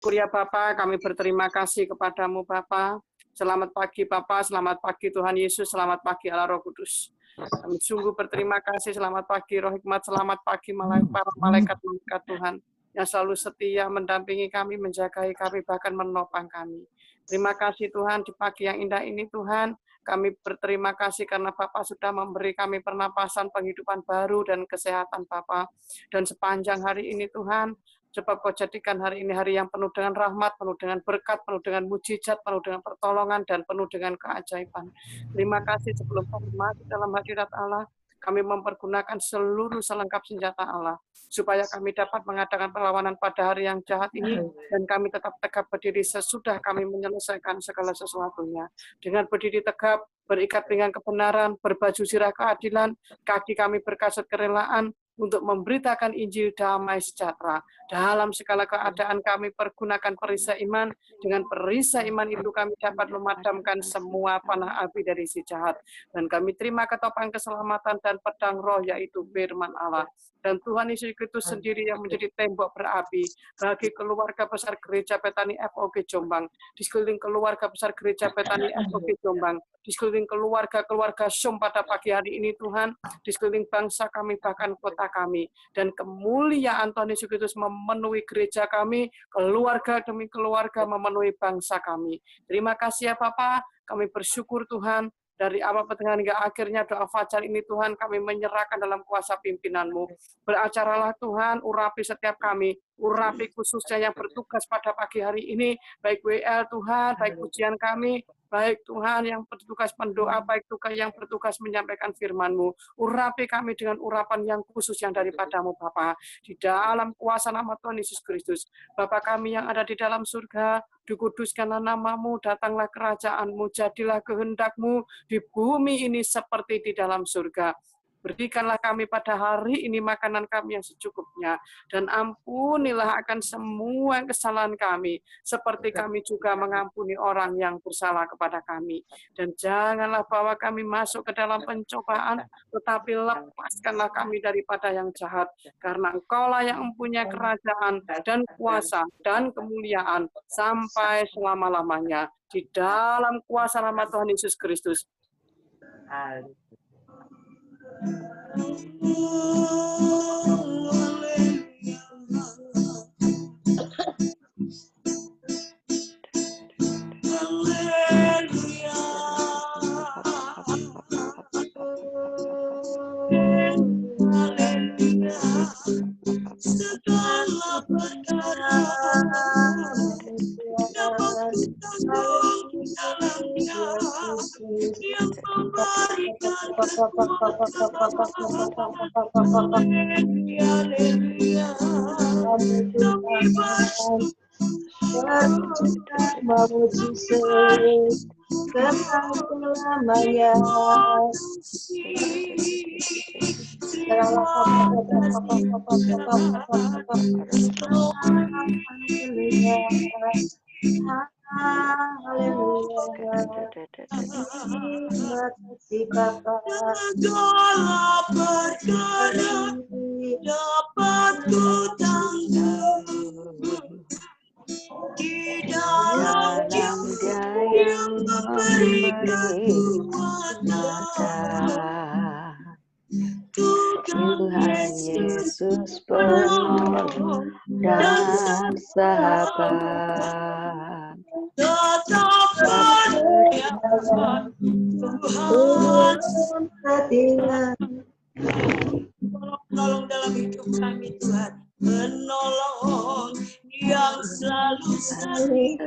Ya Bapa, kami berterima kasih kepadamu Bapa. Selamat pagi Bapa, selamat pagi Tuhan Yesus, selamat pagi Allah Roh Kudus. Kami sungguh berterima kasih, selamat pagi Roh Hikmat, selamat pagi para malaikat-malaikat Tuhan yang selalu setia mendampingi kami, menjagai kami, bahkan menopang kami. Terima kasih Tuhan di pagi yang indah ini Tuhan. Kami berterima kasih karena Bapak sudah memberi kami pernapasan, penghidupan baru, dan kesehatan Bapak. Dan sepanjang hari ini Tuhan, sebab kau jadikan hari ini hari yang penuh dengan rahmat, penuh dengan berkat, penuh dengan mujizat, penuh dengan pertolongan, dan penuh dengan keajaiban. Terima kasih sebelum kami masuk dalam hadirat Allah, kami mempergunakan seluruh selengkap senjata Allah, supaya kami dapat mengadakan perlawanan pada hari yang jahat ini, dan kami tetap tegap berdiri sesudah kami menyelesaikan segala sesuatunya. Dengan berdiri tegap, berikat dengan kebenaran, berbaju zirah keadilan, kaki kami berkasut kerelaan, untuk memberitakan Injil damai sejahtera. Dalam segala keadaan kami pergunakan perisai iman. Dengan perisai iman itu kami dapat memadamkan semua panah api dari si jahat. Dan kami terima ketopang keselamatan dan pedang roh, yaitu firman Allah. Dan Tuhan Yesus Kristus sendiri yang menjadi tembok berapi bagi keluarga besar Gereja Petani FOG Jombang, di sekeliling keluarga besar Gereja Petani FOG Jombang, di sekeliling keluarga-keluarga SOM pada pagi hari ini Tuhan, di sekeliling bangsa kami, bahkan kota kami. Dan kemuliaan Tuhan Yesus Kristus memenuhi gereja kami, keluarga demi keluarga memenuhi bangsa kami. Terima kasih ya Bapa, kami bersyukur Tuhan. Dari awal pertengahan hingga akhirnya doa fajar ini Tuhan kami menyerahkan dalam kuasa pimpinan-Mu. Beracaralah Tuhan, urapi setiap kami, urapi khususnya yang bertugas pada pagi hari ini, baik WL Tuhan, baik pujian kami, baik Tuhan yang bertugas mendoa, baik juga yang bertugas menyampaikan firman-Mu. Urapi kami dengan urapan yang khusus yang daripadamu Bapa. Di dalam kuasa nama Tuhan Yesus Kristus. Bapa kami yang ada di dalam surga, dikuduskanlah namamu, datanglah kerajaan-Mu, jadilah kehendak-Mu di bumi ini seperti di dalam surga. Berikanlah kami pada hari ini makanan kami yang secukupnya, dan ampunilah akan semua kesalahan kami, seperti kami juga mengampuni orang yang bersalah kepada kami. Dan janganlah bawa kami masuk ke dalam pencobaan, tetapi lepaskanlah kami daripada yang jahat, karena Engkaulah yang mempunyai kerajaan dan kuasa dan kemuliaan sampai selama-lamanya. Di dalam kuasa nama Tuhan Yesus Kristus. Segala perkara dapat ditanggung dalamnya, yang memberikan kekuatan. Haleluya, kami bersyukur memuji selamanya. segala perkara dapat ku tanggung di dalam Dia yang memberikan kekuatan. Tuhan Yesus penolong dan sahabat, tetap berdiam Tuhan setia. Tolong dalam hidup kami Tuhan, menolong yang selalu saling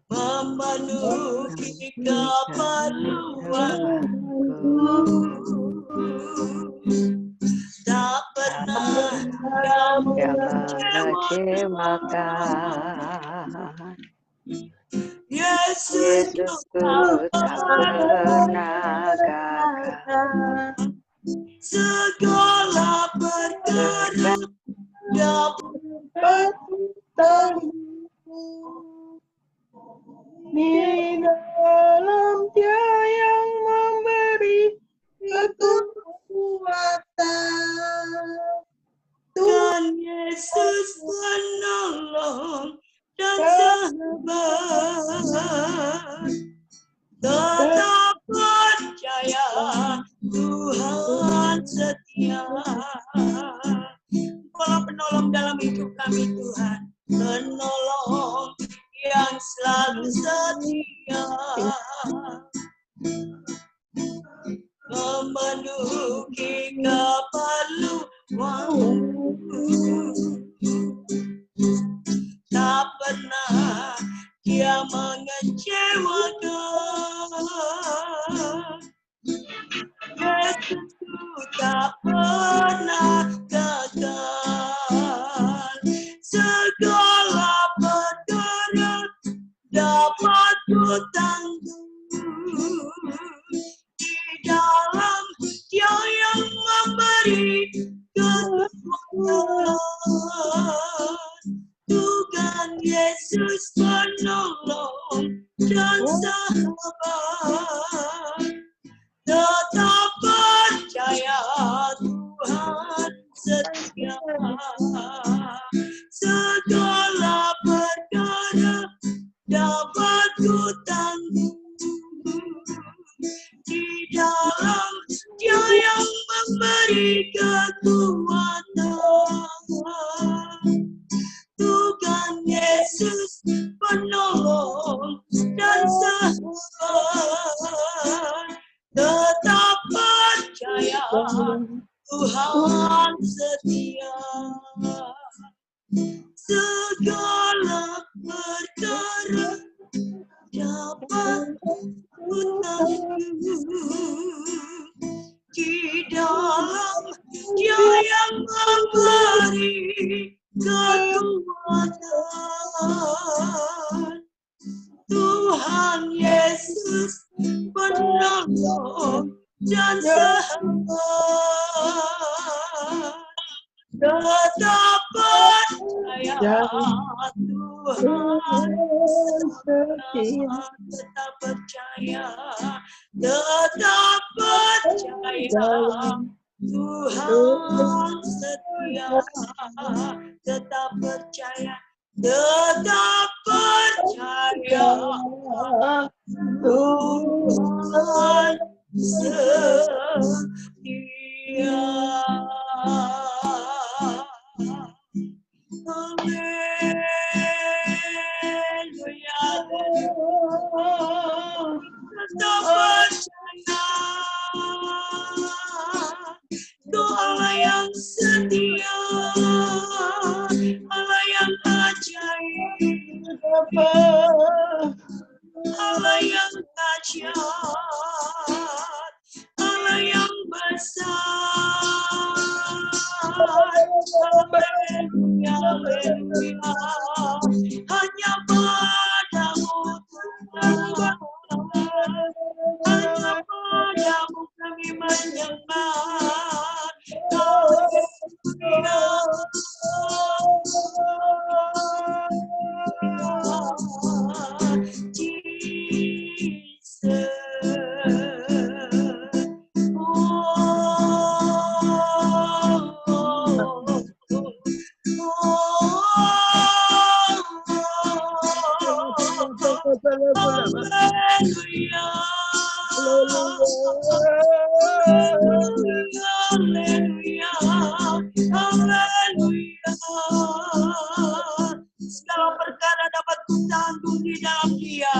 memenuhi keperluanku. Tak pernah kamu mengecewakan. Yesus tak pernah gagal. Segala perkara dapat di dalam Dia yang memberi kekuatan. Tuhan Yesus penolong dan sahabat. Tetap percaya Tuhan setia. Engkaulah penolong dalam hidup kami Tuhan, penolong yang selalu setia. Memenuhi keperluanmu, tak pernah Dia mengecewakan. Yesus tak pernah gagal. Segala perkara dapat ku tanggung di dalam Dia yang memberi kekuatan. Tuhan Yesus penolong dan sahabat. Tetap percaya Tuhan setia. Segala perkara dapat ku tanggung di dalam Dia yang memberi kekuatan. Tuhan Yesus penolong dan sahabat. Tetap percaya Tuhan setia. Segala perkara dapat ku tanggung di dalam Dia yang memberi kekuatan. Tuhan Yesus penolong dan sahabat. Tetap percaya Tuhan setia. Tetap percaya, tetap percaya Tuhan setia. Tetap percaya, tetap percaya Tuhan setia. Haleluya. Tetap percaya Tuh Allah yang setia, Allah yang ajaib, Allah yang dahsyat, Allah yang besar. Haleluya, haleluya. Hanya padamu Tuhan, hanya padamu kami menyembah. Segala perkara dapat kutanggung di dalam Dia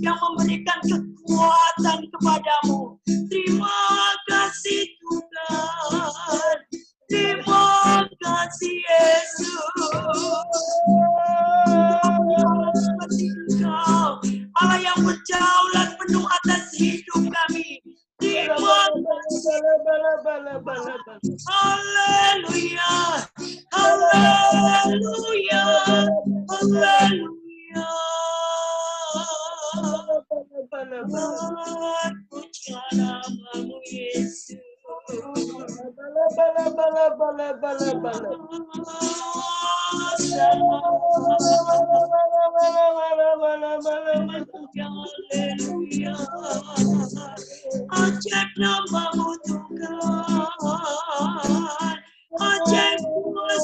yang memberikan kekuatan kepadamu. Terima kasih Tuhan, terima kasih Yesus. Engkau Allah yang berdaulat penuh atas hidup kami. Terima kasih. Haleluya, haleluya, haleluya. Pujilah namamu Yesus. Haleluya. Ajaib namamu Tuhan, ajaib kuasa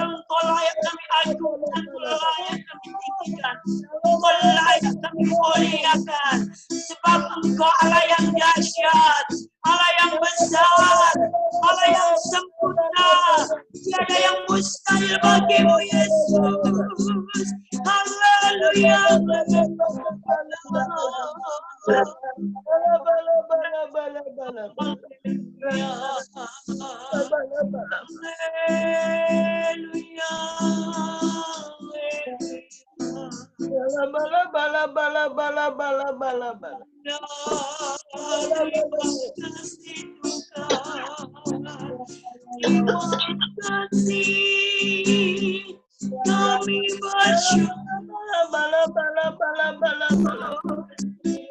Engkau layak kami agungkan, Engkau layak kami tinggikan, Engkau layak kami muliakan, sebab Engkau Allah yang dahsyat, Allah yang besar, Allah yang sempurna, tiada yang mustahil bagimu Yesus. Haleluya.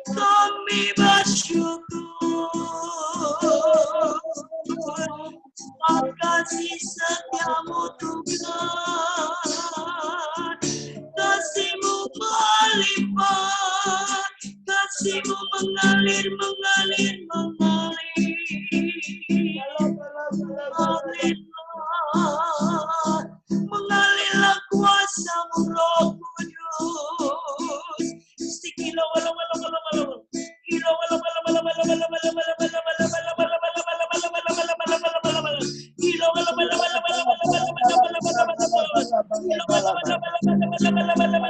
Kami bersyukur, kasih setiamu Tuhan, kasih-Mu melimpah, kasih-Mu mengalir, mengalir, mengalir. Mengalirlah, mengalirlah kuasa-Mu Roh Kudus. Sikilo wala wala wala wala. Kilo wala wala wala wala wala wala wala wala wala wala wala wala wala wala. Kilo wala wala wala wala wala wala wala wala wala. Kilo wala wala wala wala wala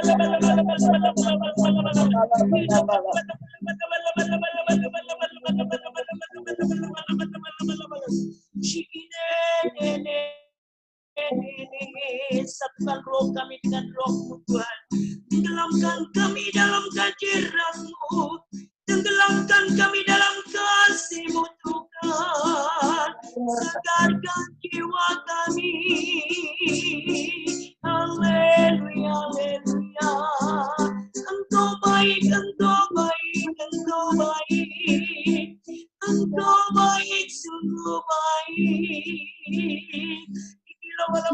wala satukan roh kami dengan roh-Mu Tuhan, tenggelamkan kami dalam kehadiran-Mu, tenggelamkan kami dalam kasih-Mu Tuhan, segarkan jiwa kami. Haleluya, haleluya. Engkau baik, Engkau baik, Engkau baik, Engkau baik, sungguh baik. Haleluya,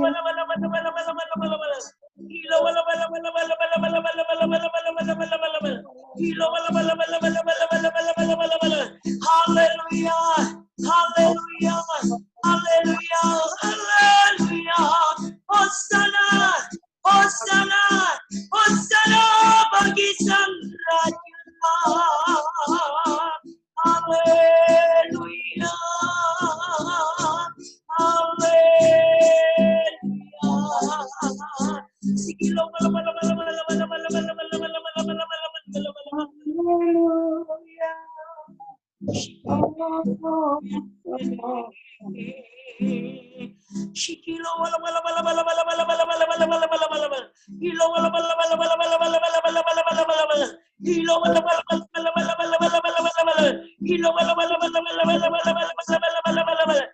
haleluya, haleluya, haleluya. Hosana, hosana, hosana bagi Sang Raja. Haleluya, haleluya. Sikilo bala bala bala bala bala bala bala bala bala bala bala bala. Shikilo wala wala wala wala wala wala wala wala wala wala wala wala wala. Hilo wala wala wala wala wala wala wala wala wala wala wala wala. Hilo wala wala wala wala wala wala wala wala wala wala. Hilo wala wala wala wala wala wala wala wala wala wala wala.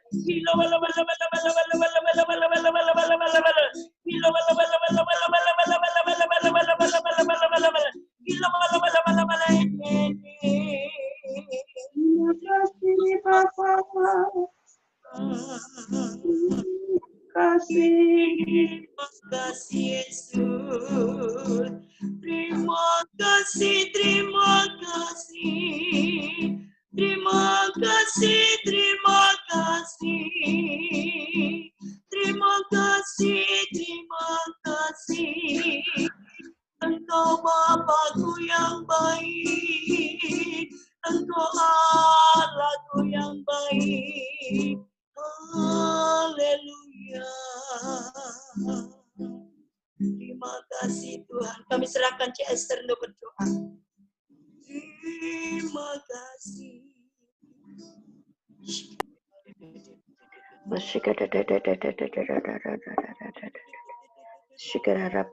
Hilo wala wala wala wala wala wala wala wala wala wala wala wala. Hilo wala wala wala wala wala wala wala wala wala wala wala wala wala. Hilo wala wala wala wala. Kasih Bapa, kasih, kasih Yesus, terima kasih, terima kasih, terima kasih, terima kasih, terima kasih, terima kasih. Engkau Bapa-Ku yang baik, Engkau Allah-Ku yang baik. Haleluya. Terima kasih Tuhan. Kami serahkan Cik Esther untuk berdoa. Terima kasih.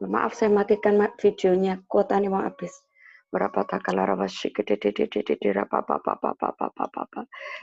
Maaf saya matikan videonya, kuotanya mau habis.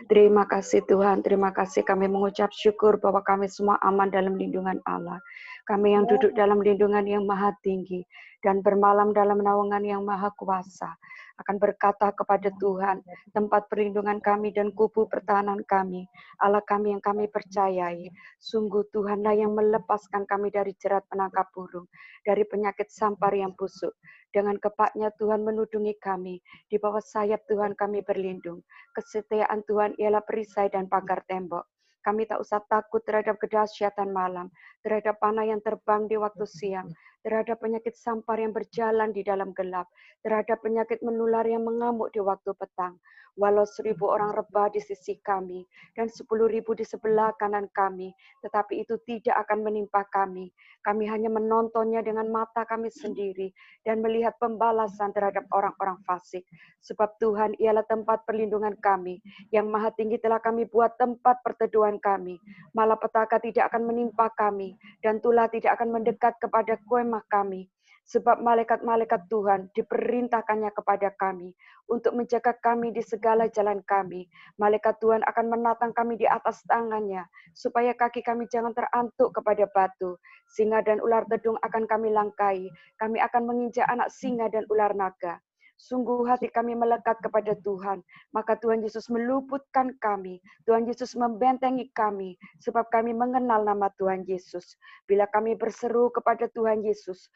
Terima kasih Tuhan, terima kasih kami mengucap syukur bahwa kami semua aman dalam lindungan Allah. Kami yang duduk dalam lindungan yang maha tinggi dan bermalam dalam naungan yang maha kuasa akan berkata kepada Tuhan, tempat perlindungan kami dan kubu pertahanan kami, Allah kami yang kami percayai. Sungguh Tuhanlah yang melepaskan kami dari jerat penangkap burung, dari penyakit sampar yang busuk. Dengan kepaknya Tuhan menudungi kami, di bawah sayap Tuhan kami berlindung. Kesetiaan Tuhan ialah perisai dan pagar tembok. Kami tak usah takut terhadap kedahsyatan malam, terhadap panah yang terbang di waktu siang, terhadap penyakit sampar yang berjalan di dalam gelap, terhadap penyakit menular yang mengamuk di waktu petang. Walau 1000 orang rebah di sisi kami, dan 10.000 di sebelah kanan kami, tetapi itu tidak akan menimpa kami. Kami hanya menontonnya dengan mata kami sendiri, dan melihat pembalasan terhadap orang-orang fasik. Sebab Tuhan ialah tempat perlindungan kami, yang maha tinggi telah kami buat tempat perteduhan kami. Malapetaka tidak akan menimpa kami, dan tulah tidak akan mendekat kepada kemah kami. Sebab malaikat-malaikat Tuhan diperintahkannya kepada kami untuk menjaga kami di segala jalan kami. Malaikat Tuhan akan menatang kami di atas tangannya, supaya kaki kami jangan terantuk kepada batu. Singa dan ular tedung akan kami langkai. Kami akan menginjak anak singa dan ular naga. Sungguh hati kami melekat kepada Tuhan, maka Tuhan Yesus meluputkan kami. Tuhan Yesus membentengi kami, sebab kami mengenal nama Tuhan Yesus. Bila kami berseru kepada Tuhan Yesus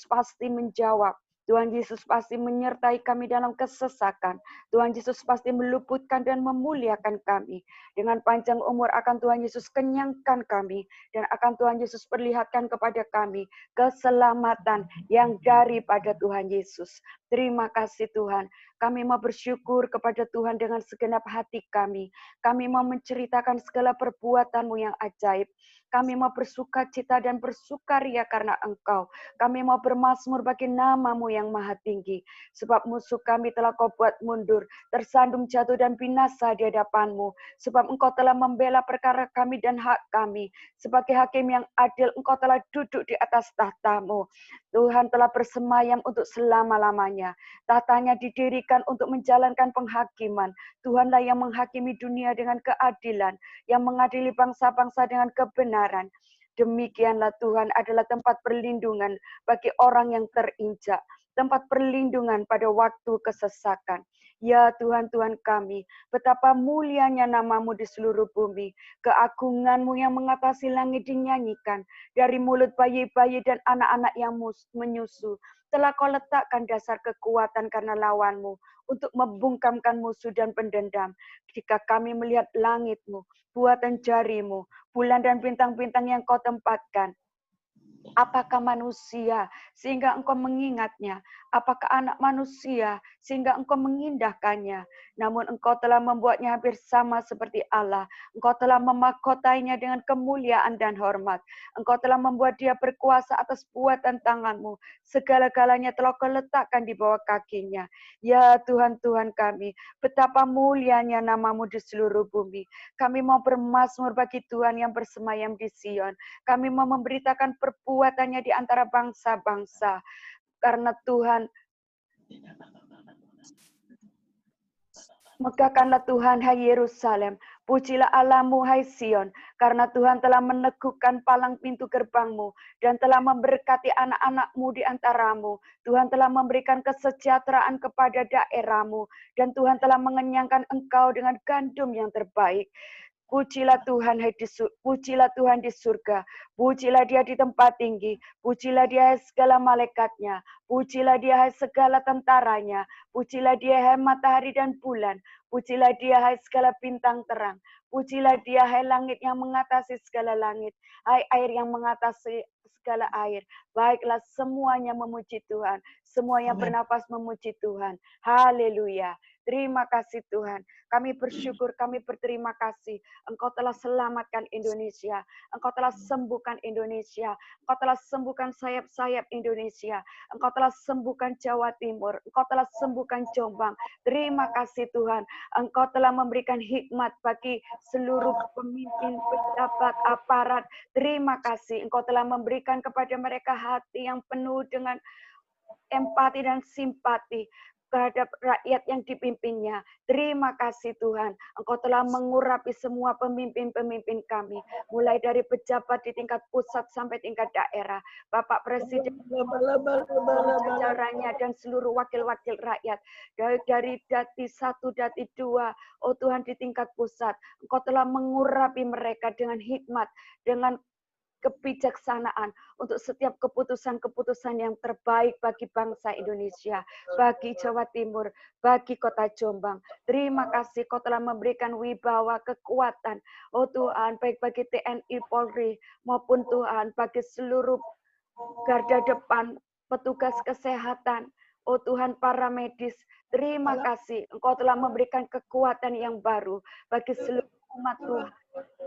pasti menjawab. Tuhan Yesus pasti menyertai kami dalam kesesakan. Tuhan Yesus pasti meluputkan dan memuliakan kami. Dengan panjang umur akan Tuhan Yesus kenyangkan kami, dan akan Tuhan Yesus perlihatkan kepada kami keselamatan yang daripada Tuhan Yesus. Terima kasih Tuhan. Kami mau bersyukur kepada Tuhan dengan segenap hati kami. Kami mau menceritakan segala perbuatan-Mu yang ajaib. Kami mau bersukacita dan bersukaria karena Engkau. Kami mau bermazmur bagi nama-Mu yang maha tinggi. Sebab musuh kami telah Kau buat mundur, tersandung jatuh dan binasa di hadapan-Mu. Sebab Engkau telah membela perkara kami dan hak kami. Sebagai hakim yang adil, Engkau telah duduk di atas tahta-Mu. Tuhan telah bersemayam untuk selama-lamanya. Tahtanya didirikan untuk menjalankan penghakiman. Tuhanlah yang menghakimi dunia dengan keadilan, yang mengadili bangsa-bangsa dengan kebenaran. Demikianlah Tuhan adalah tempat perlindungan bagi orang yang terinjak, tempat perlindungan pada waktu kesesakan. Ya Tuhan, Tuhan kami, betapa mulianya nama-Mu di seluruh bumi. Keagungan-Mu yang mengatasi langit dinyanyikan. Dari mulut bayi-bayi dan anak-anak yang menyusu, telah Kau letakkan dasar kekuatan karena lawan-Mu, untuk membungkamkan musuh dan pendendam. Jika kami melihat langit-Mu, buatan jari-Mu, bulan dan bintang-bintang yang Kau tempatkan, apakah manusia sehingga Engkau mengingatnya? Apakah anak manusia sehingga Engkau mengindahkannya? Namun Engkau telah membuatnya hampir sama seperti Allah. Engkau telah memahkotainya dengan kemuliaan dan hormat. Engkau telah membuat dia berkuasa atas buatan tangan-Mu. Segala-galanya telah Kau letakkan di bawah kakinya. Ya Tuhan, Tuhan kami, betapa mulianya nama-Mu di seluruh bumi. Kami mau bermazmur bagi Tuhan yang bersemayam di Sion. Kami mau memberitakan perbuatannya di antara bangsa-bangsa. Karena Tuhan, megahkanlah Tuhan, hai Yerusalem. Pujilah Allah-Mu, hai Sion. Karena Tuhan telah meneguhkan palang pintu gerbang-Mu dan telah memberkati anak-anak-Mu di antara-Mu. Tuhan telah memberikan kesejahteraan kepada daerah-Mu. Dan Tuhan telah mengenyangkan engkau dengan gandum yang terbaik. Pujilah Tuhan, pujilah Tuhan di surga, pujilah Dia di tempat tinggi, pujilah Dia hai segala malaikatnya, pujilah Dia hai segala tentaranya, pujilah Dia hai matahari dan bulan, pujilah Dia hai segala bintang terang, pujilah Dia hai langit yang mengatasi segala langit, hai air yang mengatasi segala air. Baiklah semuanya memuji Tuhan, semua yang bernapas memuji Tuhan. Haleluya. Terima kasih Tuhan. Kami bersyukur, kami berterima kasih. Engkau telah selamatkan Indonesia. Engkau telah sembuhkan Indonesia. Engkau telah sembuhkan sayap-sayap Indonesia. Engkau telah sembuhkan Jawa Timur. Engkau telah sembuhkan Jombang. Terima kasih Tuhan. Engkau telah memberikan hikmat bagi seluruh pemimpin, pejabat, aparat. Terima kasih. Engkau telah memberikan kepada mereka hati yang penuh dengan empati dan simpati terhadap rakyat yang dipimpinnya. Terima kasih Tuhan, Engkau telah mengurapi semua pemimpin-pemimpin kami, mulai dari pejabat di tingkat pusat sampai tingkat daerah, Bapak Presiden, jajarannya dan seluruh wakil-wakil rakyat, dari dati 1, dati 2, oh Tuhan di tingkat pusat, Engkau telah mengurapi mereka dengan hikmat, dengan kebijaksanaan untuk setiap keputusan-keputusan yang terbaik bagi bangsa Indonesia, bagi Jawa Timur, bagi Kota Jombang. Terima kasih Kau telah memberikan wibawa, kekuatan, oh Tuhan, baik bagi TNI, Polri, maupun Tuhan, bagi seluruh garda depan, petugas kesehatan, oh Tuhan, para medis. Terima kasih, Engkau telah memberikan kekuatan yang baru bagi seluruh umat Tuhan,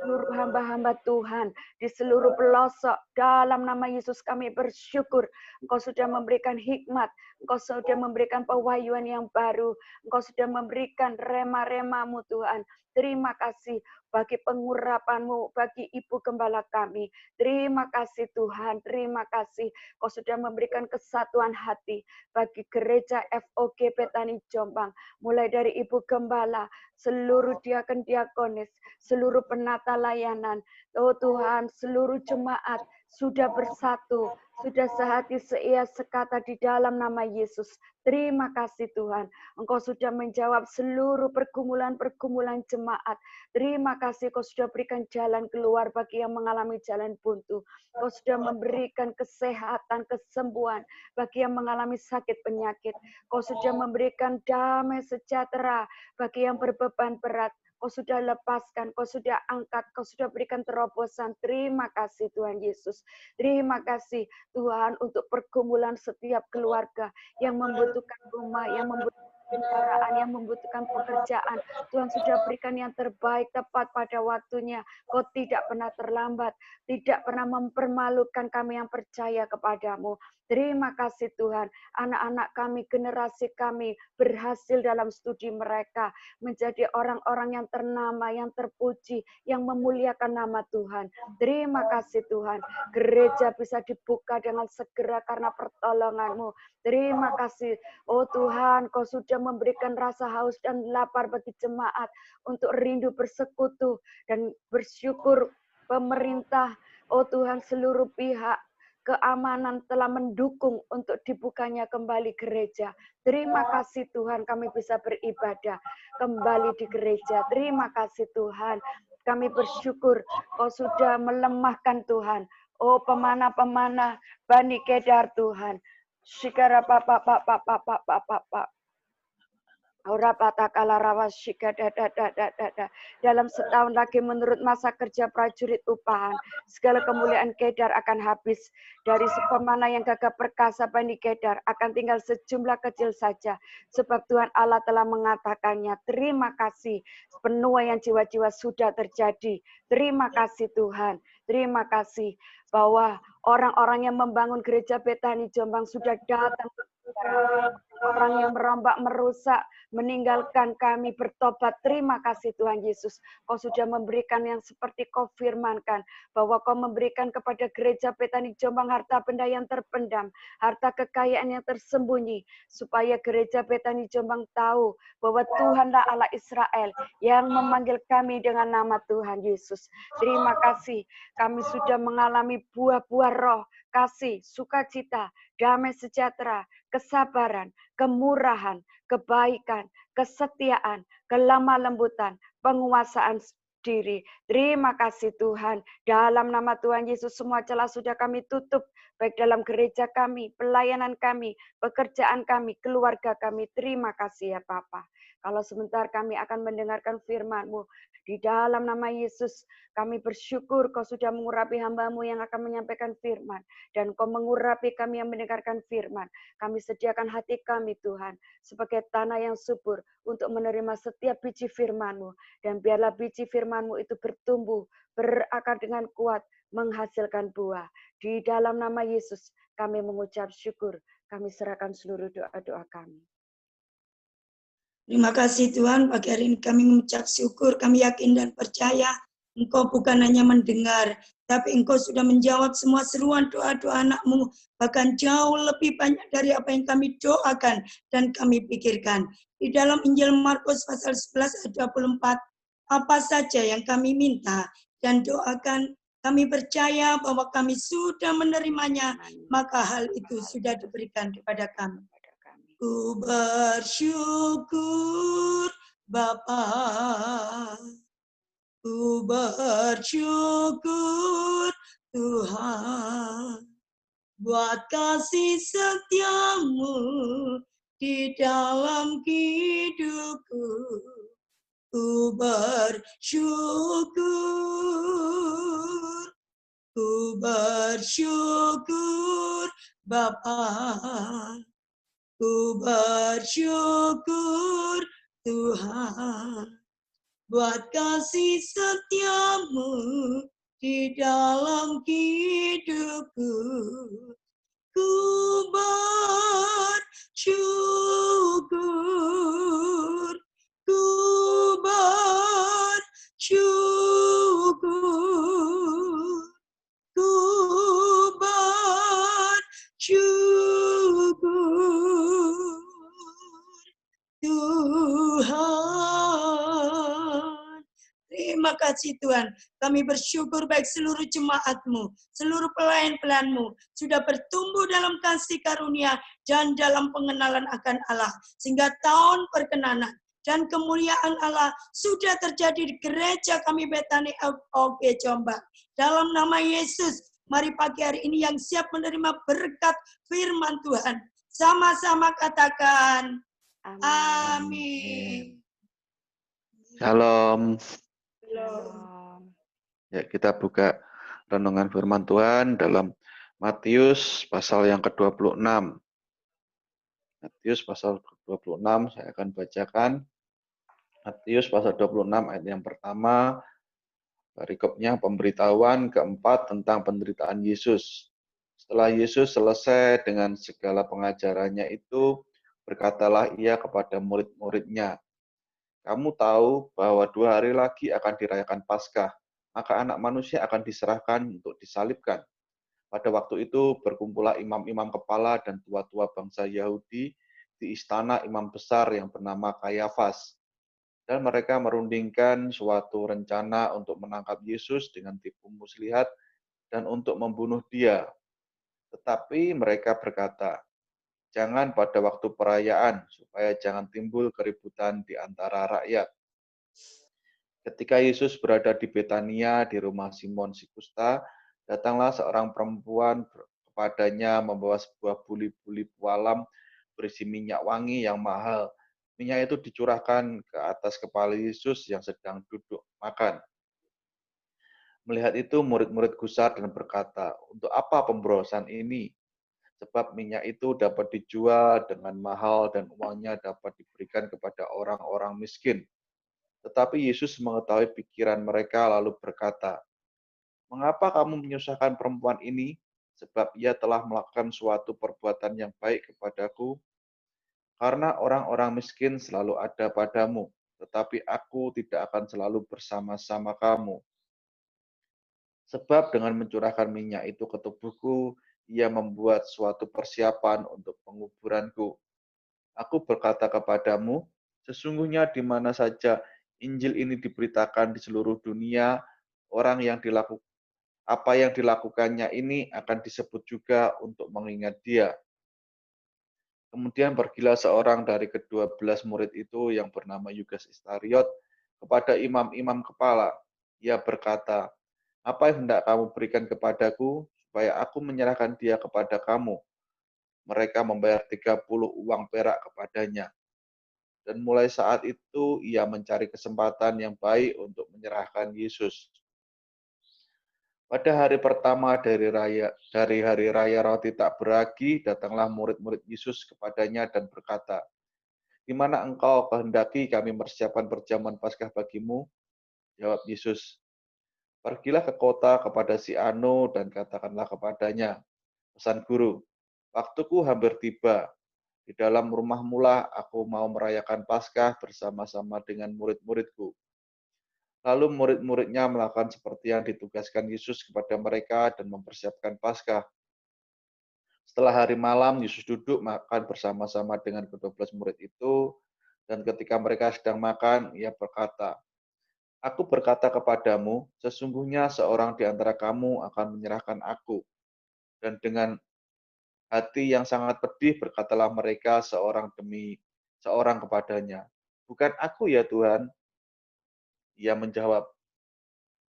seluruh hamba-hamba Tuhan di seluruh pelosok. Dalam nama Yesus kami bersyukur Engkau sudah memberikan hikmat, Engkau sudah memberikan pewahyuan yang baru, Engkau sudah memberikan rema-rema-Mu Tuhan. Terima kasih bagi pengurapan-Mu, bagi Ibu Gembala kami. Terima kasih Tuhan, terima kasih Kau sudah memberikan kesatuan hati bagi gereja FOG Betani Jombang, mulai dari Ibu Gembala, seluruh diakon-diakonis, seluruh penata layanan, oh Tuhan, seluruh jemaat sudah bersatu, sudah sehati seia sekata di dalam nama Yesus. Terima kasih Tuhan, Engkau sudah menjawab seluruh pergumulan-pergumulan jemaat. Terima kasih Kau sudah berikan jalan keluar bagi yang mengalami jalan buntu. Kau sudah memberikan kesehatan, kesembuhan bagi yang mengalami sakit penyakit. Kau sudah memberikan damai sejahtera bagi yang berbeban berat. Kau sudah lepaskan, Kau sudah angkat, Kau sudah berikan terobosan. Terima kasih Tuhan Yesus. Terima kasih Tuhan untuk pergumulan setiap keluarga yang membutuhkan rumah, yang membutuhkan kendaraan, yang membutuhkan pekerjaan. Tuhan sudah berikan yang terbaik tepat pada waktunya. Kau tidak pernah terlambat, tidak pernah mempermalukan kami yang percaya kepadamu. Terima kasih Tuhan, anak-anak kami, generasi kami berhasil dalam studi mereka, menjadi orang-orang yang ternama, yang terpuji, yang memuliakan nama Tuhan. Terima kasih Tuhan, gereja bisa dibuka dengan segera karena pertolongan-Mu. Terima kasih, oh Tuhan, Kau sudah memberikan rasa haus dan lapar bagi jemaat untuk rindu bersekutu dan bersyukur pemerintah, oh Tuhan, seluruh pihak keamanan telah mendukung untuk dibukanya kembali gereja. Terima kasih Tuhan, kami bisa beribadah kembali di gereja. Terima kasih Tuhan, kami bersyukur Kau sudah melemahkan Tuhan. Oh pemanah-pemanah Bani Kedar Tuhan. Shikara papa papa papa papa papa. Ora patakala rawas shika dada. Dalam setahun lagi menurut masa kerja prajurit upahan, segala kemuliaan Kedar akan habis. Dari pemanah yang gagah perkasa Bani Kedar akan tinggal sejumlah kecil saja. Sebab Tuhan Allah telah mengatakannya. Terima kasih. Penuaian jiwa-jiwa sudah terjadi. Terima kasih Tuhan. Terima kasih bahwa orang-orang yang membangun gereja Betani Jombang sudah datang. Orang yang merombak, merusak, meninggalkan kami bertobat. Terima kasih Tuhan Yesus. Kau sudah memberikan yang seperti Kau firmankan, bahwa Kau memberikan kepada gereja Betani Jombang harta benda yang terpendam, harta kekayaan yang tersembunyi, supaya gereja Betani Jombang tahu bahwa Tuhanlah Allah Israel yang memanggil kami dengan nama Tuhan Yesus. Terima kasih, kami sudah mengalami buah-buah roh, kasih, sukacita, damai sejahtera, kesabaran, kemurahan, kebaikan, kesetiaan, kelemah lembutan, penguasaan diri. Terima kasih Tuhan. Dalam nama Tuhan Yesus semua celah sudah kami tutup, baik dalam gereja kami, pelayanan kami, pekerjaan kami, keluarga kami. Terima kasih ya Bapa. Kalau sebentar kami akan mendengarkan firman-Mu. Di dalam nama Yesus, kami bersyukur Kau sudah mengurapi hamba-Mu yang akan menyampaikan firman. Dan Kau mengurapi kami yang mendengarkan firman. Kami sediakan hati kami Tuhan, sebagai tanah yang subur untuk menerima setiap biji firman-Mu. Dan biarlah biji firman-Mu itu bertumbuh, berakar dengan kuat, menghasilkan buah. Di dalam nama Yesus, kami mengucap syukur. Kami serahkan seluruh doa-doa kami. Terima kasih Tuhan, pagi hari ini kami mengucap syukur, kami yakin dan percaya Engkau bukan hanya mendengar, tapi Engkau sudah menjawab semua seruan doa-doa anak-Mu, bahkan jauh lebih banyak dari apa yang kami doakan dan kami pikirkan. Di dalam Injil Markus pasal 11 ayat 24, apa saja yang kami minta dan doakan, kami percaya bahwa kami sudah menerimanya, maka hal itu sudah diberikan kepada kami. Ku bersyukur Bapa, ku bersyukur Tuhan, buat kasih setiamu di dalam hidupku. Ku bersyukur Bapa, ku bersyukur Tuhan, buat kasih setiamu di dalam hidupku. Ku bersyukur, ku bersyukur, ku bersyukur Tuhan. Terima kasih Tuhan. Kami bersyukur baik seluruh jemaat-Mu, seluruh pelayan-pelayan-Mu sudah bertumbuh dalam kasih karunia dan dalam pengenalan akan Allah. Sehingga tahun perkenanan dan kemuliaan Allah sudah terjadi di gereja kami Betani FOG Jombang. Dalam nama Yesus, mari pagi hari ini yang siap menerima berkat firman Tuhan, sama-sama katakan, amin. Shalom. Shalom. Ya, kita buka renungan firman Tuhan dalam Matius pasal yang ke-26. Matius pasal ke-26 saya akan bacakan. Matius pasal 26 ayat yang pertama, perikopnya pemberitahuan keempat tentang penderitaan Yesus. Setelah Yesus selesai dengan segala pengajarannya itu, berkatalah ia kepada murid-muridnya, "Kamu tahu bahwa 2 hari lagi akan dirayakan Paskah, maka Anak Manusia akan diserahkan untuk disalibkan. Pada waktu itu berkumpullah imam-imam kepala dan tua-tua bangsa Yahudi di istana imam besar yang bernama Kayafas. Dan mereka merundingkan suatu rencana untuk menangkap Yesus dengan tipu muslihat dan untuk membunuh dia. Tetapi mereka berkata, 'Jangan pada waktu perayaan, supaya jangan timbul keributan di antara rakyat.' Ketika Yesus berada di Betania di rumah Simon si Kusta, datanglah seorang perempuan kepadanya membawa sebuah buli-buli pualam berisi minyak wangi yang mahal. Minyak itu dicurahkan ke atas kepala Yesus yang sedang duduk makan. Melihat itu murid-murid gusar dan berkata, 'Untuk apa pemborosan ini? Sebab minyak itu dapat dijual dengan mahal dan uangnya dapat diberikan kepada orang-orang miskin.' Tetapi Yesus mengetahui pikiran mereka lalu berkata, 'Mengapa kamu menyusahkan perempuan ini? Sebab ia telah melakukan suatu perbuatan yang baik kepadaku. Karena orang-orang miskin selalu ada padamu, tetapi aku tidak akan selalu bersama-sama kamu. Sebab dengan mencurahkan minyak itu ke tubuhku, ia membuat suatu persiapan untuk penguburanku. Aku berkata kepadamu, sesungguhnya di mana saja Injil ini diberitakan di seluruh dunia, apa yang dilakukannya ini akan disebut juga untuk mengingat dia.' Kemudian pergilah seorang dari ke-12 murid itu yang bernama Yudas Iskariot kepada imam-imam kepala. Ia berkata, 'Apa yang hendak kamu berikan kepadaku, supaya aku menyerahkan dia kepada kamu?' Mereka membayar 30 uang perak kepadanya. Dan mulai saat itu ia mencari kesempatan yang baik untuk menyerahkan Yesus. Pada hari pertama dari hari raya roti tak beragi, datanglah murid-murid Yesus kepadanya dan berkata, 'Di mana engkau kehendaki kami mempersiapkan perjamuan Paskah bagimu?' Jawab Yesus, 'Pergilah ke kota kepada si anu dan katakanlah kepadanya, pesan guru, waktuku hampir tiba. Di dalam rumahmu lah aku mau merayakan Paskah bersama-sama dengan murid-muridku.' Lalu murid-muridnya melakukan seperti yang ditugaskan Yesus kepada mereka dan mempersiapkan Paskah. Setelah hari malam, Yesus duduk makan bersama-sama dengan ke-12 murid itu, dan ketika mereka sedang makan, ia berkata, "Aku berkata kepadamu, sesungguhnya seorang di antara kamu akan menyerahkan aku." Dan dengan hati yang sangat pedih berkatalah mereka seorang demi seorang kepadanya, "Bukan aku ya Tuhan?" Ia menjawab,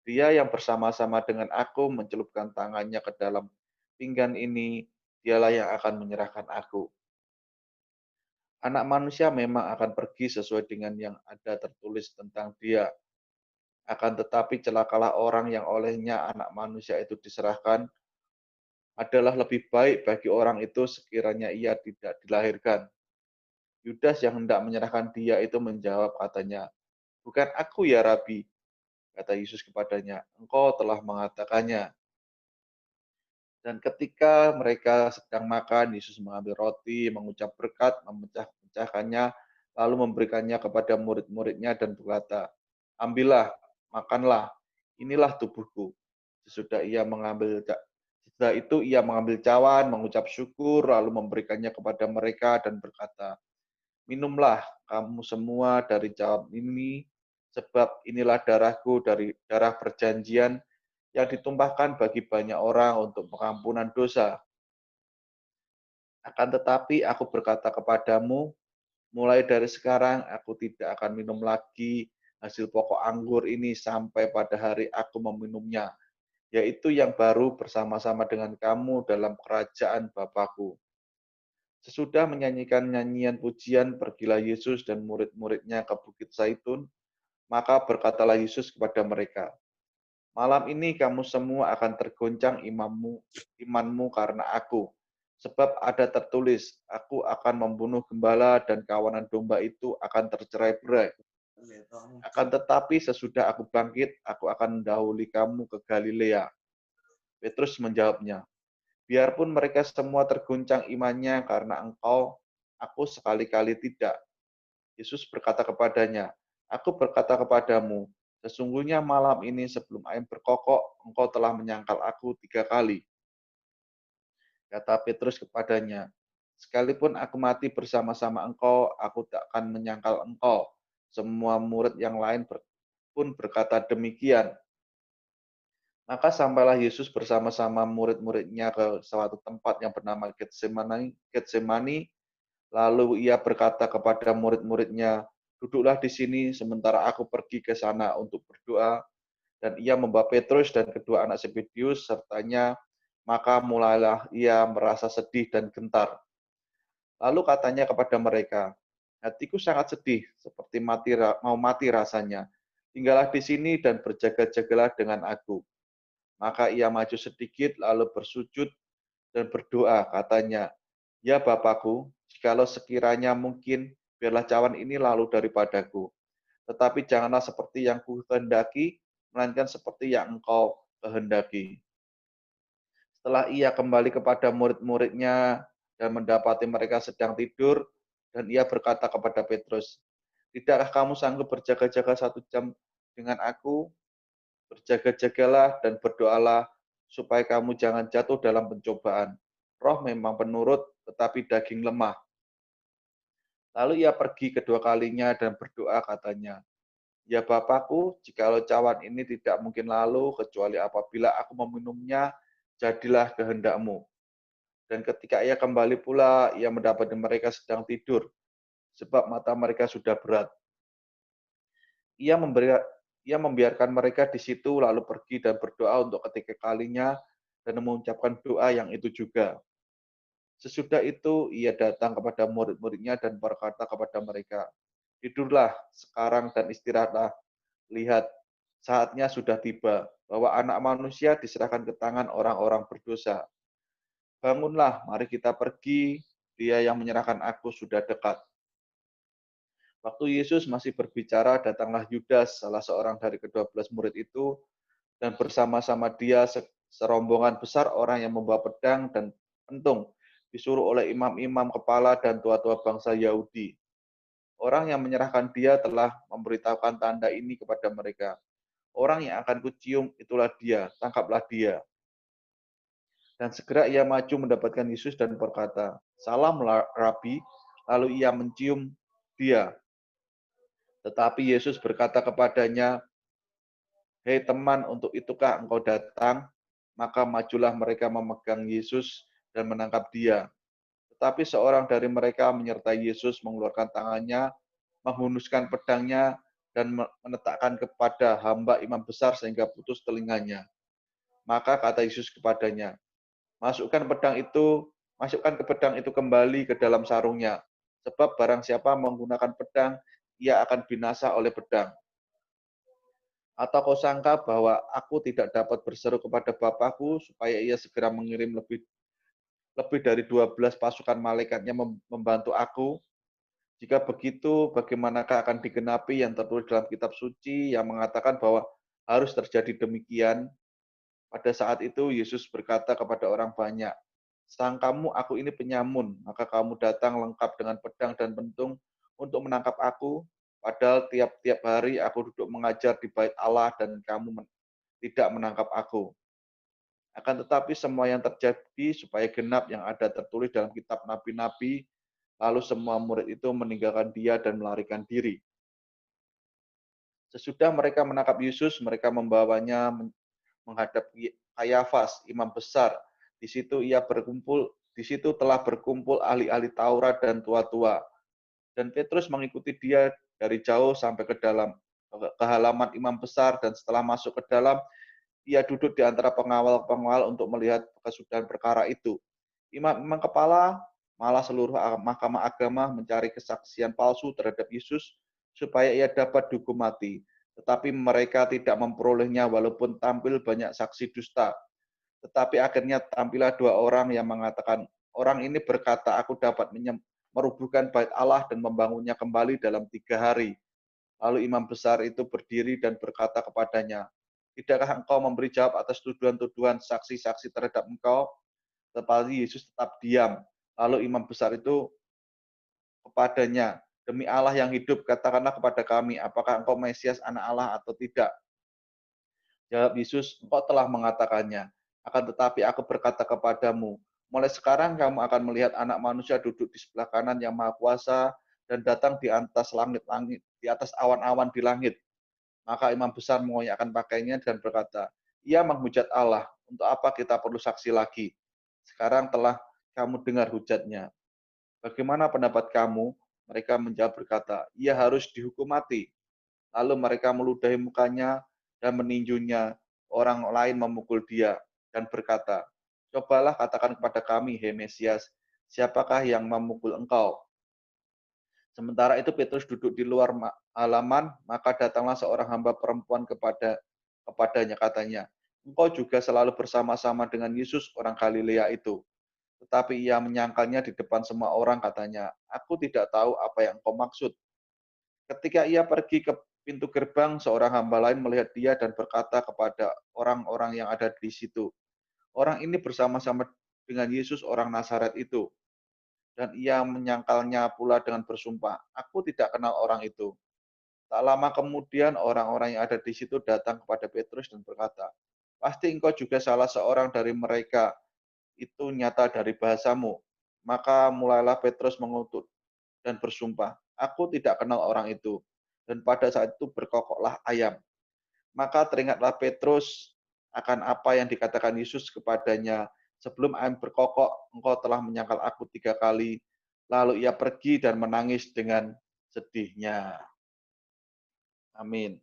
"Dia yang bersama-sama dengan aku mencelupkan tangannya ke dalam pinggan ini, dialah yang akan menyerahkan aku." Anak manusia memang akan pergi sesuai dengan yang ada tertulis tentang dia. Akan tetapi celakalah orang yang olehnya anak manusia itu diserahkan, adalah lebih baik bagi orang itu sekiranya ia tidak dilahirkan. Yudas yang hendak menyerahkan dia itu menjawab katanya, "Bukan aku ya Rabi." Kata Yesus kepadanya, "Engkau telah mengatakannya." Dan ketika mereka sedang makan, Yesus mengambil roti, mengucap berkat, memecah-pecahkannya, lalu memberikannya kepada murid-muridnya dan berkata, "Ambillah, makanlah, inilah tubuhku." Sesudah itu ia mengambil cawan, mengucap syukur, lalu memberikannya kepada mereka dan berkata, "Minumlah kamu semua dari cawan ini, sebab inilah darahku dari darah perjanjian yang ditumpahkan bagi banyak orang untuk pengampunan dosa. Akan tetapi aku berkata kepadamu, mulai dari sekarang aku tidak akan minum lagi hasil pokok anggur ini sampai pada hari aku meminumnya, yaitu yang baru bersama-sama dengan kamu dalam kerajaan Bapakku." Sesudah menyanyikan nyanyian pujian, pergilah Yesus dan murid-muridnya ke Bukit Zaitun, maka berkatalah Yesus kepada mereka, "Malam ini kamu semua akan tergoncang imanmu karena aku. Sebab ada tertulis, aku akan membunuh gembala dan kawanan domba itu akan tercerai-berai. Akan tetapi sesudah aku bangkit, aku akan mendahului kamu ke Galilea." Petrus menjawabnya, "Biarpun mereka semua terguncang imannya karena engkau, aku sekali-kali tidak." Yesus berkata kepadanya, "Aku berkata kepadamu, sesungguhnya malam ini sebelum ayam berkokok, engkau telah menyangkal aku 3 kali." Kata Petrus kepadanya, "Sekalipun aku mati bersama-sama engkau, aku tak akan menyangkal engkau." Semua murid yang lain pun berkata demikian. Maka sampailah Yesus bersama-sama murid-muridnya ke suatu tempat yang bernama Getsemani. Lalu ia berkata kepada murid-muridnya, "Duduklah di sini sementara aku pergi ke sana untuk berdoa." Dan ia membawa Petrus dan kedua anak Zebedius sertanya, maka mulailah ia merasa sedih dan gentar. Lalu katanya kepada mereka, "Hatiku sangat sedih, seperti mau mati rasanya. Tinggallah di sini dan berjaga-jagalah dengan aku." Maka ia maju sedikit lalu bersujud dan berdoa, katanya, "Ya Bapakku, jikalau sekiranya mungkin, biarlah cawan ini lalu daripadaku. Tetapi janganlah seperti yang kukehendaki, melainkan seperti yang engkau kehendaki." Setelah ia kembali kepada murid-muridnya dan mendapati mereka sedang tidur, dan ia berkata kepada Petrus, "Tidakkah kamu sanggup berjaga-jaga 1 jam dengan aku? Berjaga-jagalah dan berdoalah supaya kamu jangan jatuh dalam pencobaan. Roh memang penurut, tetapi daging lemah." Lalu ia pergi kedua kalinya dan berdoa katanya, "Ya Bapakku, jikalau cawan ini tidak mungkin lalu, kecuali apabila aku meminumnya, jadilah kehendakmu." Dan ketika ia kembali pula, ia mendapati mereka sedang tidur, sebab mata mereka sudah berat. Ia membiarkan mereka di situ, lalu pergi dan berdoa untuk ketiga kalinya, dan mengucapkan doa yang itu juga. Sesudah itu, ia datang kepada murid-muridnya dan berkata kepada mereka, "Tidurlah sekarang dan istirahatlah. Lihat, saatnya sudah tiba, bahwa anak manusia diserahkan ke tangan orang-orang berdosa. Bangunlah, mari kita pergi, dia yang menyerahkan aku sudah dekat." Waktu Yesus masih berbicara, datanglah Yudas, salah seorang dari ke-12 murid itu, dan bersama-sama dia serombongan besar orang yang membawa pedang dan pentung, disuruh oleh imam-imam kepala dan tua-tua bangsa Yahudi. Orang yang menyerahkan dia telah memberitahukan tanda ini kepada mereka. Orang yang akan kucium itulah dia, tangkaplah dia. Dan segera ia maju mendapatkan Yesus dan berkata, "Salam Rabi," lalu ia mencium dia. Tetapi Yesus berkata kepadanya, "Hei teman, untuk itukah engkau datang?" Maka majulah mereka memegang Yesus dan menangkap dia. Tetapi seorang dari mereka menyertai Yesus mengeluarkan tangannya, menghunuskan pedangnya, dan menetapkan kepada hamba imam besar sehingga putus telinganya. Maka kata Yesus kepadanya, masukkan ke pedang itu kembali ke dalam sarungnya. Sebab barang siapa menggunakan pedang, ia akan binasa oleh pedang. Atau kau sangka bahwa aku tidak dapat berseru kepada Bapakku supaya ia segera mengirim lebih dari 12 pasukan malaikatnya membantu aku? Jika begitu, bagaimanakah akan digenapi yang tertulis dalam kitab suci yang mengatakan bahwa harus terjadi demikian? Pada saat itu Yesus berkata kepada orang banyak, "Sangkamu aku ini penyamun, maka kamu datang lengkap dengan pedang dan pentung untuk menangkap aku, padahal tiap-tiap hari aku duduk mengajar di bait Allah dan kamu tidak menangkap aku." Akan tetapi semua yang terjadi supaya genap yang ada tertulis dalam kitab nabi-nabi, lalu semua murid itu meninggalkan dia dan melarikan diri. Sesudah mereka menangkap Yesus, mereka membawanya menghadap Kayafas, imam besar. Di situ telah berkumpul ahli-ahli Taurat dan tua-tua. Dan Petrus mengikuti dia dari jauh sampai ke halaman imam besar, dan setelah masuk ke dalam, ia duduk di antara pengawal-pengawal untuk melihat kesudahan perkara itu. Imam-imam kepala, malah seluruh mahkamah agama mencari kesaksian palsu terhadap Yesus supaya ia dapat dihukum mati. Tetapi mereka tidak memperolehnya walaupun tampil banyak saksi dusta. Tetapi akhirnya tampillah dua orang yang mengatakan, "Orang ini berkata, aku dapat merubuhkan bait Allah dan membangunnya kembali dalam 3 hari." Lalu imam besar itu berdiri dan berkata kepadanya, "Tidakkah engkau memberi jawab atas tuduhan-tuduhan saksi-saksi terhadap engkau?" Tetapi Yesus tetap diam. Lalu imam besar itu kepadanya, "Demi Allah yang hidup, katakanlah kepada kami, apakah engkau Mesias, anak Allah atau tidak?" Jawab Yesus, "Engkau telah mengatakannya. Akan tetapi aku berkata kepadamu, mulai sekarang kamu akan melihat Anak Manusia duduk di sebelah kanan yang Maha Kuasa dan datang di atas langit-langit, di atas awan-awan di langit." Maka imam besar mengoyakkan pakaiannya dan berkata, "Ia menghujat Allah. Untuk apa kita perlu saksi lagi? Sekarang telah kamu dengar hujatnya. Bagaimana pendapat kamu?" Mereka menjawab berkata, "Ia harus dihukum mati." Lalu mereka meludahi mukanya dan meninjunya. Orang lain memukul dia dan berkata, "Cobalah katakan kepada kami, hei Mesias, siapakah yang memukul engkau?" Sementara itu Petrus duduk di luar halaman, maka datanglah seorang hamba perempuan kepadanya, katanya, "Engkau juga selalu bersama-sama dengan Yesus orang Galilea itu." Tetapi ia menyangkalnya di depan semua orang, katanya, "Aku tidak tahu apa yang engkau maksud." Ketika ia pergi ke pintu gerbang, seorang hamba lain melihat dia dan berkata kepada orang-orang yang ada di situ, "Orang ini bersama-sama dengan Yesus orang Nazaret itu." Dan ia menyangkalnya pula dengan bersumpah, "Aku tidak kenal orang itu." Tak lama kemudian orang-orang yang ada di situ datang kepada Petrus dan berkata, "Pasti engkau juga salah seorang dari mereka, itu nyata dari bahasamu." Maka mulailah Petrus mengutuk dan bersumpah, "Aku tidak kenal orang itu." Dan pada saat itu berkokoklah ayam. Maka teringatlah Petrus akan apa yang dikatakan Yesus kepadanya, "Sebelum ayam berkokok, engkau telah menyangkal aku 3 kali." Lalu ia pergi dan menangis dengan sedihnya. Amin.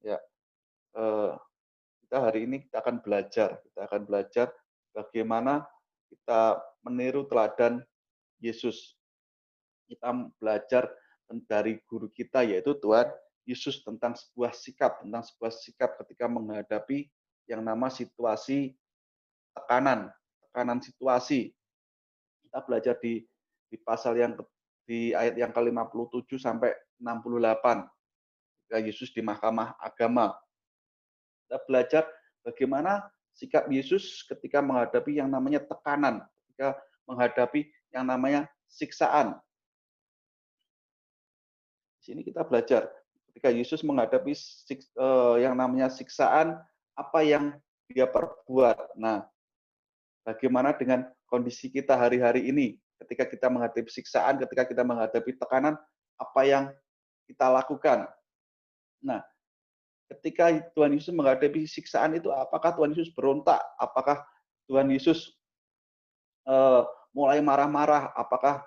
Ya, eh, kita hari ini kita akan belajar bagaimana kita meniru teladan Yesus. Kita belajar dari guru kita, yaitu Tuhan Yesus, tentang sebuah sikap ketika menghadapi yang nama situasi tekanan situasi. Kita belajar di pasal di ayat yang ke-57 sampai 68. Ketika Yesus di mahkamah agama. Kita belajar bagaimana sikap Yesus ketika menghadapi yang namanya tekanan, ketika menghadapi yang namanya siksaan. Di sini kita belajar ketika Yesus menghadapi yang namanya siksaan, apa yang dia perbuat. Nah, bagaimana dengan kondisi kita hari-hari ini ketika kita menghadapi siksaan, ketika kita menghadapi tekanan, apa yang kita lakukan? Nah, ketika Tuhan Yesus menghadapi siksaan itu, apakah Tuhan Yesus berontak? Apakah Tuhan Yesus mulai marah-marah? Apakah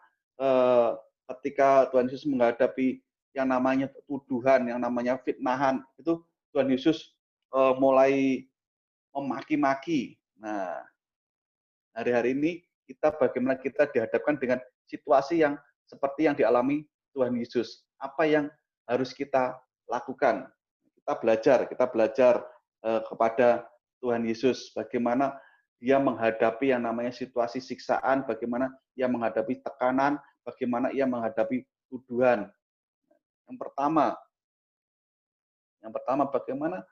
ketika Tuhan Yesus menghadapi yang namanya tuduhan, yang namanya fitnahan, itu Tuhan Yesus mulai memaki-maki? Nah, hari-hari ini kita bagaimana kita dihadapkan dengan situasi yang seperti yang dialami Tuhan Yesus. Apa yang harus kita lakukan? Kita belajar kepada Tuhan Yesus bagaimana dia menghadapi yang namanya situasi siksaan, bagaimana ia menghadapi tekanan, bagaimana ia menghadapi tuduhan. Yang pertama bagaimana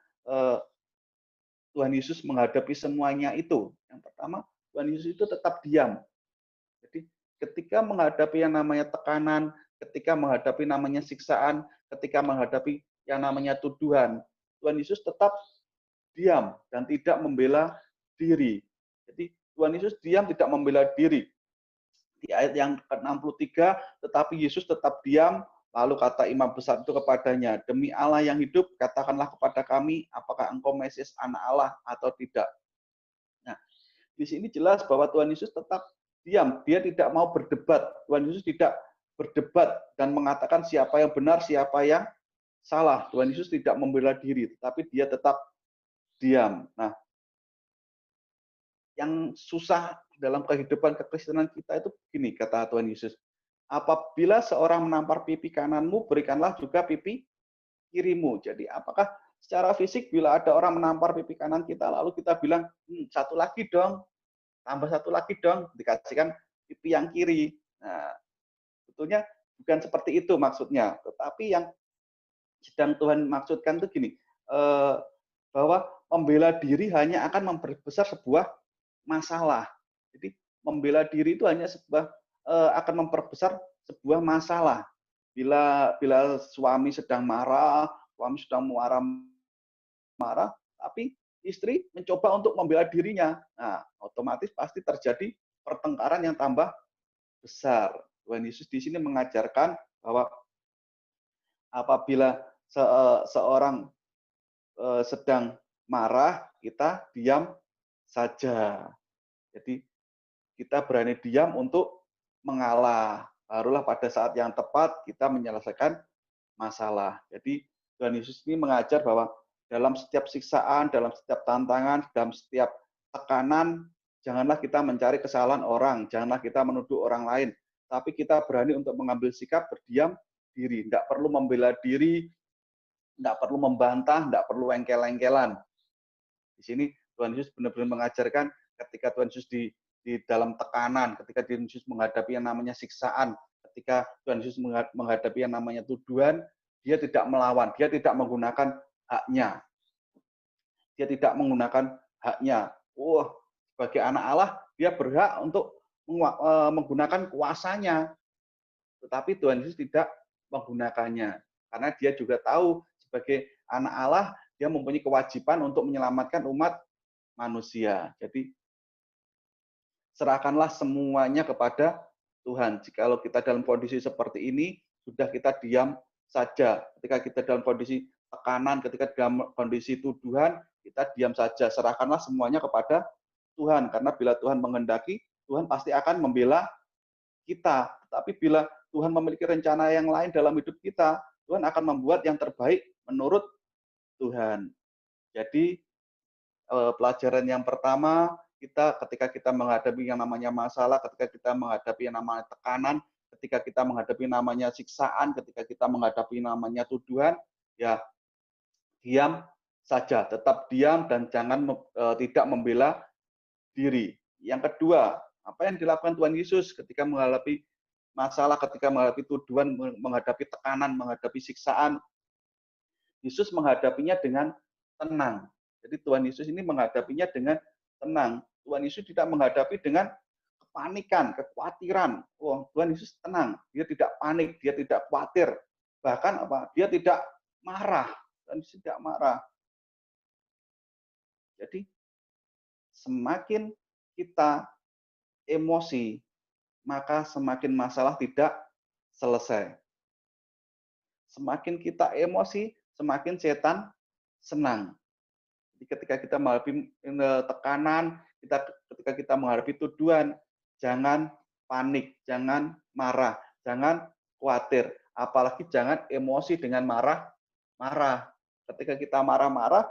Tuhan Yesus menghadapi semuanya itu. Yang pertama, Tuhan Yesus itu tetap diam. Jadi ketika menghadapi yang namanya tekanan, ketika menghadapi namanya siksaan, ketika menghadapi yang namanya tuduhan, Tuhan Yesus tetap diam dan tidak membela diri. Jadi Tuhan Yesus diam tidak membela diri. Di ayat yang ke-63, tetapi Yesus tetap diam, lalu kata imam besar itu kepadanya, demi Allah yang hidup, katakanlah kepada kami, apakah engkau Mesias anak Allah atau tidak. Nah, di sini jelas bahwa Tuhan Yesus tetap diam, dia tidak mau berdebat. Tuhan Yesus tidak berdebat dan mengatakan siapa yang benar, siapa yang salah. Tuhan Yesus tidak membela diri, tetapi dia tetap diam. Nah, yang susah dalam kehidupan kekristenan kita itu begini, kata Tuhan Yesus. Apabila seorang menampar pipi kananmu, berikanlah juga pipi kirimu. Jadi apakah secara fisik bila ada orang menampar pipi kanan kita, lalu kita bilang, satu lagi dong, tambah satu lagi dong, dikasihkan pipi yang kiri. Nah, sebetulnya bukan seperti itu maksudnya. Tetapi yang sedang Tuhan maksudkan itu gini, bahwa membela diri hanya akan memperbesar sebuah masalah. Jadi membela diri itu hanya akan memperbesar sebuah masalah. Bila suami sedang marah, suami sedang marah, tapi istri mencoba untuk membela dirinya. Nah, otomatis pasti terjadi pertengkaran yang tambah besar. Tuhan Yesus di sini mengajarkan bahwa apabila seorang sedang marah, kita diam saja. Jadi kita berani diam untuk mengalah. Barulah pada saat yang tepat kita menyelesaikan masalah. Jadi Tuhan Yesus ini mengajar bahwa dalam setiap siksaan, dalam setiap tantangan, dalam setiap tekanan, janganlah kita mencari kesalahan orang, janganlah kita menuduh orang lain, tapi kita berani untuk mengambil sikap berdiam diri. Tidak perlu membela diri, tidak perlu membantah, tidak perlu engkel-engkelan. Di sini Tuhan Yesus benar-benar mengajarkan ketika Tuhan Yesus di dalam tekanan, ketika Tuhan Yesus menghadapi yang namanya siksaan, ketika Tuhan Yesus menghadapi yang namanya tuduhan, dia tidak melawan, dia tidak menggunakan haknya. Dia tidak menggunakan haknya. Sebagai anak Allah, dia berhak untuk menggunakan kuasanya. Tetapi Tuhan Yesus tidak menggunakannya. Karena dia juga tahu sebagai anak Allah, dia mempunyai kewajiban untuk menyelamatkan umat manusia. Jadi serahkanlah semuanya kepada Tuhan. Jikalau kita dalam kondisi seperti ini, sudah kita diam saja. Ketika kita dalam kondisi tekanan, ketika dalam kondisi tuduhan, kita diam saja. Serahkanlah semuanya kepada Tuhan. Karena bila Tuhan menghendaki, Tuhan pasti akan membela kita. Tetapi bila Tuhan memiliki rencana yang lain dalam hidup kita, Tuhan akan membuat yang terbaik menurut Tuhan. Jadi pelajaran yang pertama, ketika kita menghadapi yang namanya masalah, ketika kita menghadapi yang namanya tekanan, ketika kita menghadapi namanya siksaan, ketika kita menghadapi namanya tuduhan, ya diam saja, tetap diam dan jangan tidak membela diri. Yang kedua, apa yang dilakukan Tuhan Yesus ketika menghadapi masalah, ketika menghadapi tuduhan, menghadapi tekanan, menghadapi siksaan, Yesus menghadapinya dengan tenang. Jadi Tuhan Yesus ini menghadapinya dengan tenang. Tuhan Yesus tidak menghadapi dengan kepanikan, kekhawatiran. Tuhan Yesus tenang, dia tidak panik, dia tidak khawatir. bahkan apa? Dia tidak marah, dan tidak marah. Jadi semakin kita emosi, maka semakin masalah tidak selesai. Semakin kita emosi, semakin setan senang. Jadi ketika kita menghadapi tekanan, ketika kita menghadapi tuduhan, jangan panik, jangan marah, jangan khawatir, apalagi jangan emosi dengan marah-marah. Ketika kita marah-marah,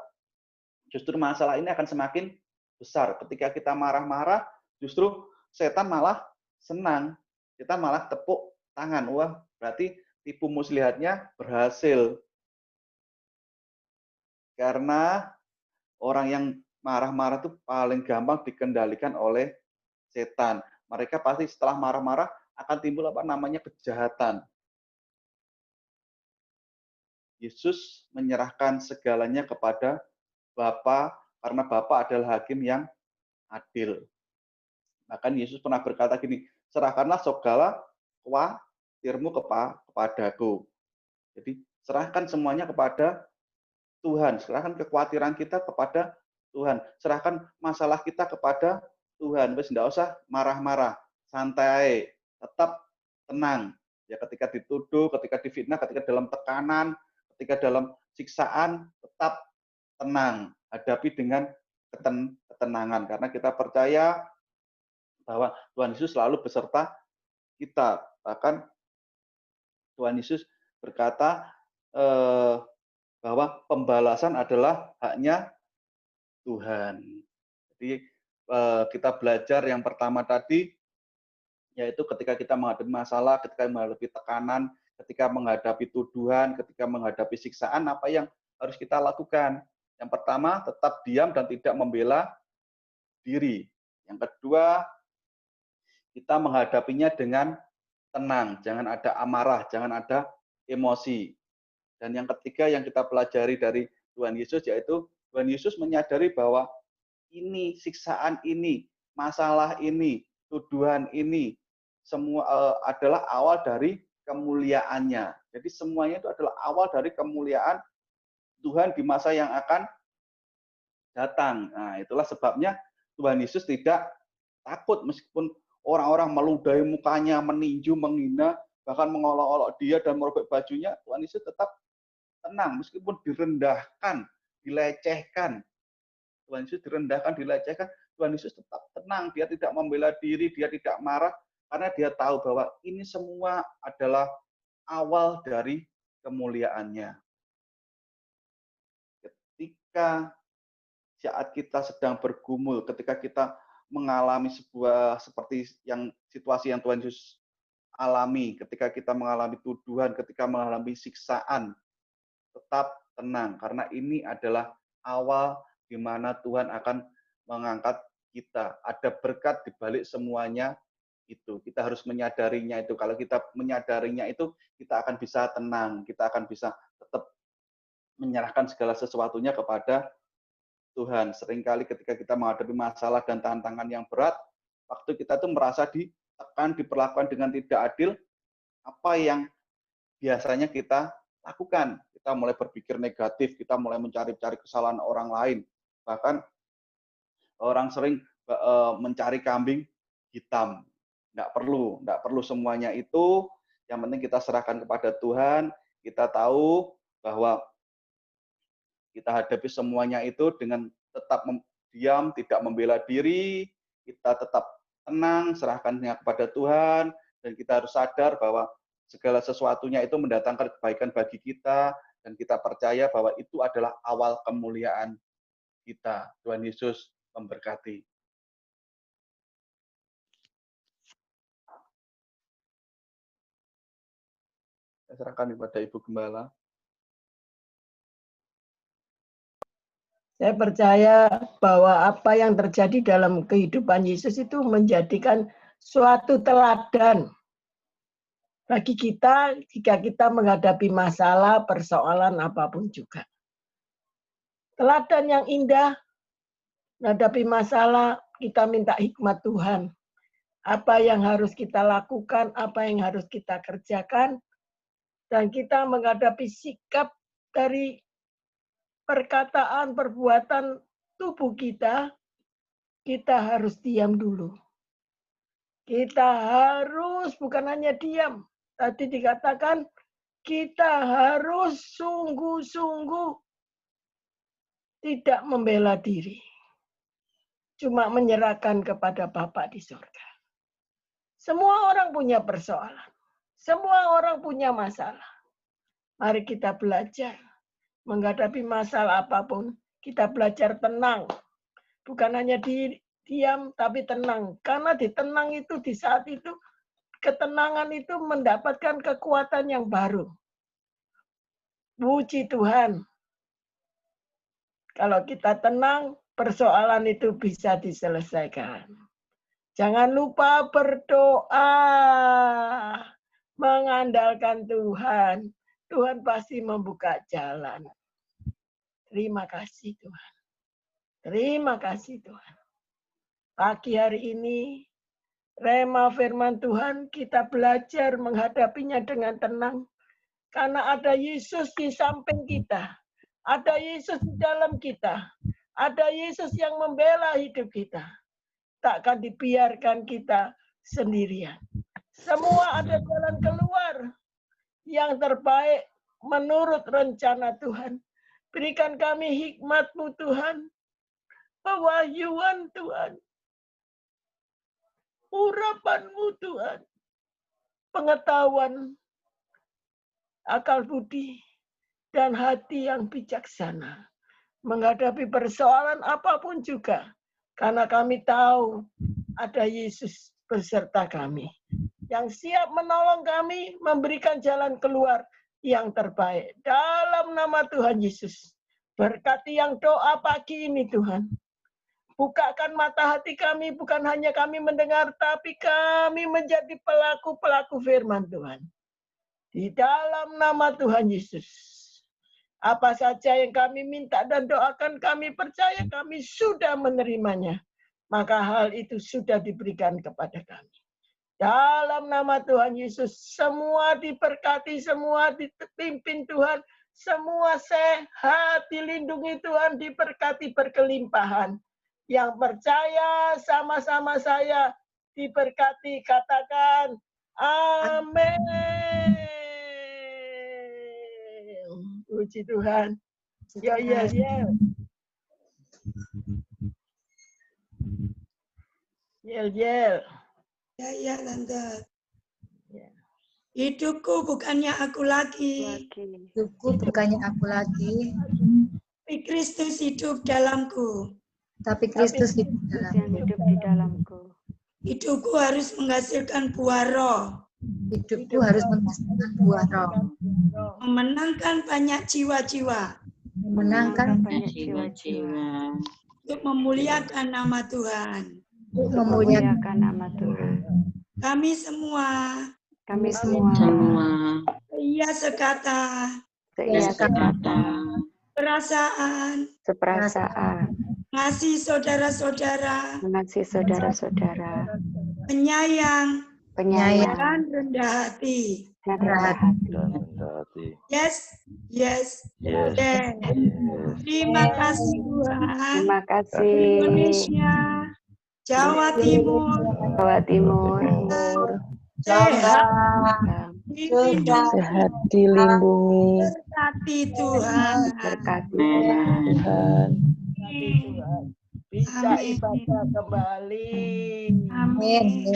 justru masalah ini akan semakin besar. Ketika kita marah-marah, justru setan malah senang. Setan malah tepuk tangan. Wah, berarti tipu muslihatnya berhasil. Karena orang yang marah-marah itu paling gampang dikendalikan oleh setan. Mereka pasti setelah marah-marah akan timbul apa namanya kejahatan. Yesus menyerahkan segalanya kepada Bapa, karena Bapa adalah hakim yang adil. Bahkan Yesus pernah berkata gini, serahkanlah segala khawatirmu kepadaku. Jadi serahkan semuanya kepada Tuhan, serahkan kekhawatiran kita kepada Tuhan, serahkan masalah kita kepada Tuhan. Wes enggak usah marah-marah, santai, tetap tenang. Ya ketika dituduh, ketika difitnah, ketika dalam tekanan, ketika dalam siksaan, tetap tenang, hadapi dengan ketenangan, karena kita percaya bahwa Tuhan Yesus selalu beserta kita. Bahkan Tuhan Yesus berkata bahwa pembalasan adalah haknya Tuhan. Jadi kita belajar yang pertama tadi, yaitu ketika kita menghadapi masalah, ketika menghadapi tekanan, ketika menghadapi tuduhan, ketika menghadapi siksaan, apa yang harus kita lakukan? Yang pertama, tetap diam dan tidak membela diri. Yang kedua, kita menghadapinya dengan tenang, jangan ada amarah, jangan ada emosi. Dan yang ketiga yang kita pelajari dari Tuhan Yesus, yaitu Tuhan Yesus menyadari bahwa ini, siksaan ini, masalah ini, tuduhan ini, semua adalah awal dari kemuliaannya. Jadi semuanya itu adalah awal dari kemuliaan Tuhan di masa yang akan datang. Nah, itulah sebabnya Tuhan Yesus tidak takut meskipun orang-orang meludahi mukanya, meninju, menghina, bahkan mengolok-olok dia dan merobek bajunya. Tuhan Yesus tetap tenang meskipun direndahkan, dilecehkan. Tuhan Yesus direndahkan, dilecehkan, Tuhan Yesus tetap tenang. Dia tidak membela diri, dia tidak marah, karena dia tahu bahwa ini semua adalah awal dari kemuliaannya. Ketika saat kita sedang bergumul, ketika kita mengalami sebuah seperti yang situasi yang Tuhan Yesus alami, ketika kita mengalami tuduhan, ketika mengalami siksaan, tetap tenang, karena ini adalah awal di mana Tuhan akan mengangkat kita. Ada berkat di balik semuanya itu. Kita harus menyadarinya itu. Kalau kita menyadarinya itu, kita akan bisa tenang, kita akan bisa tetap menyerahkan segala sesuatunya kepada Tuhan. Seringkali ketika kita menghadapi masalah dan tantangan yang berat, waktu kita tuh merasa ditekan, diperlakukan dengan tidak adil, apa yang biasanya kita lakukan? Kita mulai berpikir negatif, kita mulai mencari-cari kesalahan orang lain. Bahkan orang sering mencari kambing hitam. Nggak perlu semuanya itu. Yang penting kita serahkan kepada Tuhan. Kita tahu bahwa kita hadapi semuanya itu dengan tetap diam, tidak membela diri, kita tetap tenang, serahkannya kepada Tuhan, dan kita harus sadar bahwa segala sesuatunya itu mendatangkan kebaikan bagi kita, dan kita percaya bahwa itu adalah awal kemuliaan kita. Tuhan Yesus memberkati. Saya serahkan kepada Ibu Gembala. Saya percaya bahwa apa yang terjadi dalam kehidupan Yesus itu menjadikan suatu teladan bagi kita jika kita menghadapi masalah, persoalan apapun juga. Teladan yang indah, menghadapi masalah, kita minta hikmat Tuhan. Apa yang harus kita lakukan, apa yang harus kita kerjakan, Dan kita menghadapi sikap dari perkataan, perbuatan tubuh kita harus diam dulu. Kita harus bukan hanya diam. Tadi dikatakan kita harus sungguh-sungguh tidak membela diri. Cuma menyerahkan kepada Bapa di surga. Semua orang punya persoalan. Semua orang punya masalah. Mari kita belajar. Menghadapi masalah apapun, kita belajar tenang. Bukan hanya diam, tapi tenang. Karena di tenang itu, di saat itu, ketenangan itu mendapatkan kekuatan yang baru. Puji Tuhan. Kalau kita tenang, persoalan itu bisa diselesaikan. Jangan lupa berdoa. Mengandalkan Tuhan. Tuhan pasti membuka jalan. Terima kasih Tuhan. Terima kasih Tuhan. Pagi hari ini, rema firman Tuhan, kita belajar menghadapinya dengan tenang. Karena ada Yesus di samping kita. Ada Yesus di dalam kita. Ada Yesus yang membela hidup kita. Takkan dibiarkan kita sendirian. Semua ada jalan keluar yang terbaik menurut rencana Tuhan. Berikan kami hikmat-Mu Tuhan. Pewahyuan Tuhan. Urapan-Mu Tuhan. Pengetahuan, akal budi, dan hati yang bijaksana. Menghadapi persoalan apapun juga. Karena kami tahu ada Yesus beserta kami. Yang siap menolong kami, memberikan jalan keluar yang terbaik. Dalam nama Tuhan Yesus. Berkati yang doa pagi ini Tuhan. Bukakan mata hati kami, bukan hanya kami mendengar, tapi kami menjadi pelaku-pelaku firman Tuhan. Di dalam nama Tuhan Yesus. Apa saja yang kami minta dan doakan, kami percaya kami sudah menerimanya. Maka hal itu sudah diberikan kepada kami. Dalam nama Tuhan Yesus, semua diberkati, semua dipimpin Tuhan, semua sehat, dilindungi Tuhan, diberkati berkelimpahan. Yang percaya sama-sama saya diberkati, katakan amin. Puji Tuhan. Ya. Yel. Ya, Tante. Hidupku bukannya aku lagi. Hidupku bukannya aku lagi. Tapi Kristus hidup dalamku. Tapi Kristus hidup di dalamku. Hidupku harus menghasilkan buah roh. Hidupku harus menghasilkan buah roh. Memenangkan banyak jiwa-jiwa. Memenangkan banyak jiwa-jiwa. Untuk memuliakan nama Tuhan. Memuliakan nama Tuhan. Kami semua. Ia sekata. Perasaan. Mengasihi saudara-saudara. Penyayang. Dan rendah hati. Yes. Terima kasih Tuhan. Terima kasih. Indonesia, Jawa Timur. Sehat dilindungi. Berkati Tuhan. Bisa ibadah kembali. Amin.